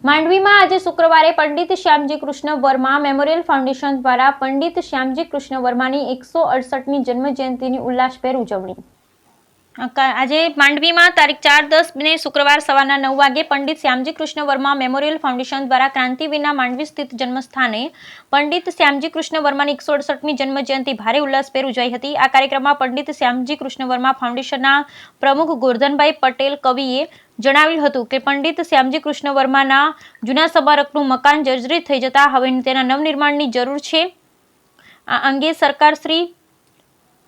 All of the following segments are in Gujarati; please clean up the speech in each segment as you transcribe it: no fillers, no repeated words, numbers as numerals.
માંડવીમાં આજે શુક્રવારે પંડિત શ્યામજી કૃષ્ણ વર્મા મેમોરિયલ ફાઉન્ડેશન દ્વારા પંડિત શ્યામજી કૃષ્ણ વર્માની 168મી જન્મજયંતિની ઉલ્લાસભેર ઉજવણી। આજે માંડવીમાં તારીખ 4/10 શુક્રવાર સવારના 9 વાગે પંડિત શ્યામજી કૃષ્ણ વર્મા મેમોરિયલ ફાઉન્ડેશન દ્વારા ક્રાંતિવીરના માંડવી સ્થિત જન્મસ્થાને પંડિત શ્યામજી કૃષ્ણ વર્માની 168મી જન્મજયંતિ ભારે ઉલ્લાસભેર ઉજવાઈ હતી। આ કાર્યક્રમમાં પંડિત શ્યામજી કૃષ્ણ વર્મા ફાઉન્ડેશનના પ્રમુખ ગોરધનભાઈ પટેલ કવિએ જણાવ્યું હતું કે પંડિત શ્યામજી કૃષ્ણ વર્માના જૂના સ્મારકનું મકાન જર્જરિત થઈ જતા હવે તેના નવનિર્માણની જરૂર છે। આ અંગે સરકારશ્રી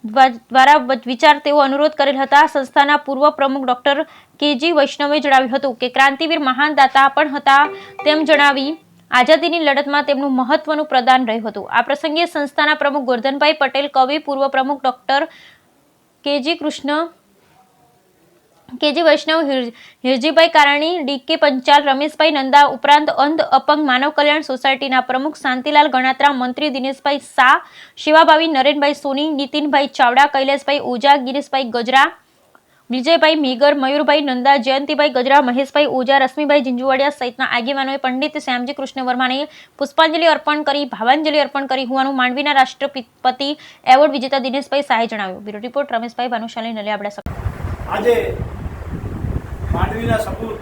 દ્વારા વિચાર તેવો અનુરોધ કરેલ હતા। સંસ્થાના પૂર્વ પ્રમુખ ડોક્ટર કેજી વૈષ્ણવે જણાવ્યું હતું કે ક્રાંતિવીર મહાન દાતા પણ હતા તેમ જણાવી આઝાદીની લડતમાં તેમનું મહત્વનું પ્રદાન રહ્યું હતું। આ પ્રસંગે સંસ્થાના પ્રમુખ ગોરધનભાઈ પટેલ કવિ, પૂર્વ પ્રમુખ ડોક્ટર કેજી વૈષ્ણવ, હિરજીભાઈ કારાણી, ડીકે પંચાલ, રમેશભાઈ નંદા ઉપરાંત અંધ અપંગ માનવ કલ્યાણ સોસાયટીના પ્રમુખ શાંતિલાલ ગણાત્રા, મંત્રી દિનેશભાઈ શાહ, શિવાભાવી, નરેનભાઈ સોની, નીતિનભાઈ ચાવડા, કૈલાસભાઈ ઓઝા, ગિરીશભાઈ ગજરા, વિજયભાઈ મેગર, મયુરભાઈ નંદા, જયંતિભાઈ ગજરા, મહેશભાઈ ઓઝા, રશ્મિભાઈ ઝીંઝુવાડિયા સહિતના આગેવાનોએ પંડિત શ્યામજી કૃષ્ણ વર્માને પુષ્પાંજલિ અર્પણ કરી ભાવાંજલિ અર્પણ કરી હોવાનું માંડવીના રાષ્ટ્રપતિ એવોર્ડ વિજેતા દિનેશભાઈ શાહે જણાવ્યું। Bureau report Rameshbhai Bhanushali, નલિયાબડા। આજે માંડવીના સપૂત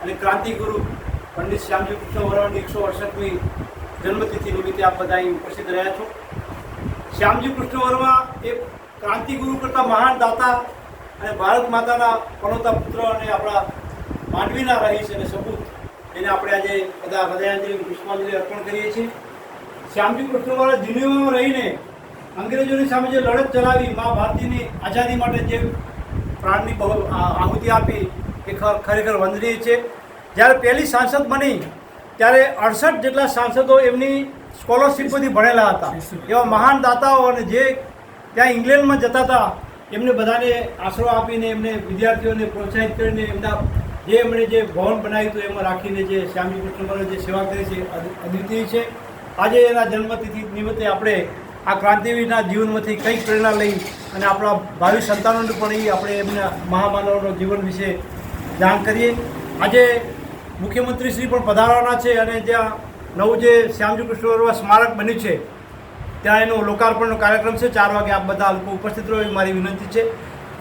અને ક્રાંતિગુરુ પંડિત શ્યામજી કૃષ્ણ વર્માની 168મી જન્મતિથિ નિમિત્તે આપ બધા અહીં ઉપસ્થિત રહ્યા છો। શ્યામજી કૃષ્ણ વર્મા એ ક્રાંતિગુરુ કરતાં મહાન દાતા અને ભારત માતાના પનોતા પુત્ર અને આપણા માંડવીના રહીશ અને સપૂત એને આપણે આજે બધા હૃદયાંજલિ પુષ્પાંજલિ અર્પણ કરીએ છીએ। શ્યામજી કૃષ્ણ વર્મા દિલ્હીમાં રહીને અંગ્રેજોની સામે જે લડત ચલાવી, મા ભારતીની આઝાદી માટે જે પ્રાણની આહુતિ આપી એ ખરેખર વંદનીય છે। જ્યારે પહેલી સાંસદ બની ત્યારે 68 જેટલા સાંસદો એમની સ્કોલરશીપોથી ભણેલા હતા। એવા મહાન દાતાઓ અને જે ત્યાં ઇંગ્લેન્ડમાં જતા હતા એમને બધાને આશરો આપીને એમને વિદ્યાર્થીઓને પ્રોત્સાહિત કરીને એમણે જે ભવન બનાવ્યું હતું એમાં રાખીને જે શ્યામજી કૃષ્ણ વર્માએ જે સેવા કરી છે અદ્વિતીય છે। આજે એના જન્મતિથિ નિમિત્તે આપણે આ ક્રાંતિવીરના જીવનમાંથી કંઈક પ્રેરણા લઈ અને આપણા ભાવિ સંતાનોને પણ આપણે એમના મહામાનવનો જીવન વિશે જાણ કરીએ। આજે મુખ્યમંત્રીશ્રી પણ પધારવાના છે અને જ્યાં નવું જે શ્યામજી કૃષ્ણ વર્મા સ્મારક બન્યું છે ત્યાં એનો લોકાર્પણનો કાર્યક્રમ છે। 4 વાગે આપ બધા લોકો ઉપસ્થિત રહો એ મારી વિનંતી છે।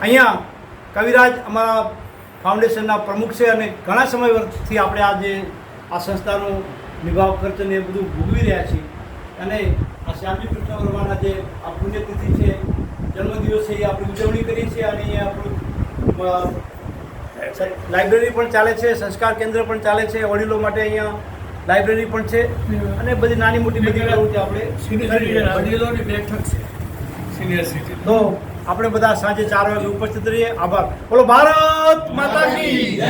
અહીંયા કવિરાજ અમારા ફાઉન્ડેશનના પ્રમુખ છે અને ઘણા સમયથી આપણે આ સંસ્થાનો નિભાવ ખર્ચ ને એ બધું ભોગવી રહ્યા છીએ અને આ શ્યામજી કૃષ્ણ વર્માના જે આ પુણ્યતિથિ છે, જન્મદિવસ છે એ આપણે ઉજવણી કરીએ છીએ અને અહીંયા આપણું લાઇબ્રેરી પણ ચાલે છે, સંસ્કાર કેન્દ્ર પણ ચાલે છે, વડીલો માટે અહીંયા લાઇબ્રેરી પણ છે અને બધી નાની મોટી બધી પ્રવૃત્તિ આપણે વડીલોની બેઠક છે સિનિયર સિટીઝન। તો આપણે બધા સાંજે 4 વાગે ઉપસ્થિત રહીએ। આભાર। બોલો ભારત માતા કી જય।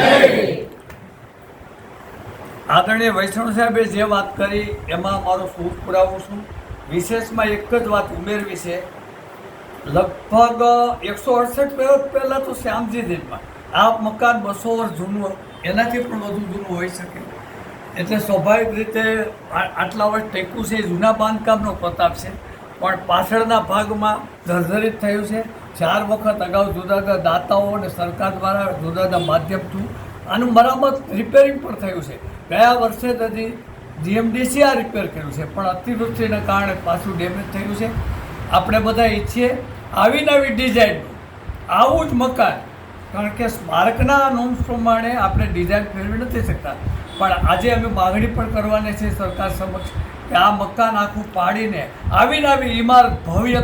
આદરણીય વૈષ્ણવ સાહેબે જે વાત કરી એમાં મારો સૂર પુરાવું છું। વિશેષમાં એક જ વાત ઉમેરવી છે। લગભગ 168 વર્ષ પહેલાં તો શ્યામજીમાં આ મકાન 200 વર્ષ જૂનું, એનાથી પણ વધુ જૂનું હોઈ શકે, એટલે સ્વાભાવિક રીતે આટલા વર્ષ ટેકવું છે એ જૂના બાંધકામનો પ્રતાપ છે। પણ પાછળના ભાગમાં જર્જરિત થયું છે। 4 વખત અગાઉ જુદા જુદા દાતાઓ અને સરકાર દ્વારા જુદા જુદા માધ્યમથી આનું મરામત રિપેરિંગ પણ થયું છે। ગયા વર્ષે જ જીએમડીસી આ રિપેર કર્યું છે પણ અતિવૃષ્ટિના કારણે પાછું ડેમેજ થયું છે। આપણે બધા ઈચ્છીએ આવી નવી ડિઝાઇનનું આવું જ મકાન, કારણ કે સ્મારકના નોમ્સ પ્રમાણે આપણે ડિઝાઇન ફેરવી નથી શકતા, પણ આજે અમે માગણી પણ કરવાની છે સરકાર સમક્ષ કે આ મકાન આખું પાડીને આવીને આવી ઇમારત, ભવ્ય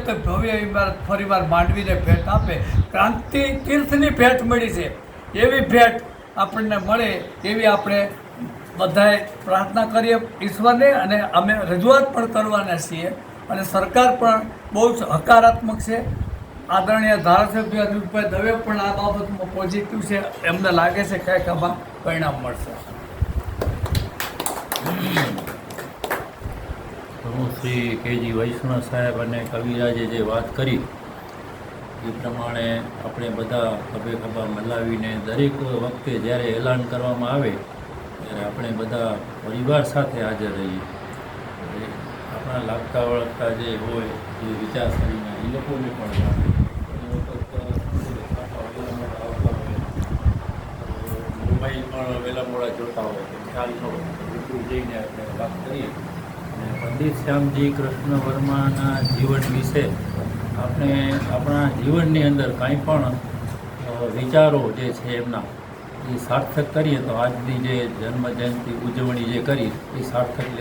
ઇમારત ફરીવાર માંડવીને ભેટ આપે। ક્રાંતિ તીર્થની ભેટ મળી છે, એવી ભેટ આપણને મળે એવી આપણે બધાએ પ્રાર્થના કરીએ ઈશ્વરને અને અમે રજૂઆત પણ કરવાના છીએ અને સરકાર પણ બહુ જ હકારાત્મક છે। આદરણીય ધારાસભ્ય અનિરુદ્ધભાઈ દવે પણ આ બાબતમાં પોઝિટિવ છે, એમને લાગે છે કંઈક આમાં પરિણામ મળશે। શ્રી કેજી વૈષ્ણવ સાહેબ અને કવિરાજે જે વાત કરી એ પ્રમાણે આપણે બધા ખભે ખભા મલાવીને દરેક વખતે જ્યારે એલાન કરવામાં આવે ત્યારે આપણે બધા પરિવાર સાથે હાજર રહીએ। આપણા લાગતા વળગતા જે હોય એ વિચારસરણીના એ લોકોને પણ મોબાઈલ પણ વહેલા થોડા જોતા હોય તો ખ્યાલ ન હોય YouTube જઈને આપણે વાત કરીએ. અને પંડિત શ્યામજી કૃષ્ણ વર્માના જીવન વિશે આપણે આપણા જીવનની અંદર કાંઈ પણ વિચારો જે છે એમના એ સાર્થક કરીએ તો આજની જે જન્મ જયંતિ ઉજવણી જે કરી એ સાર્થક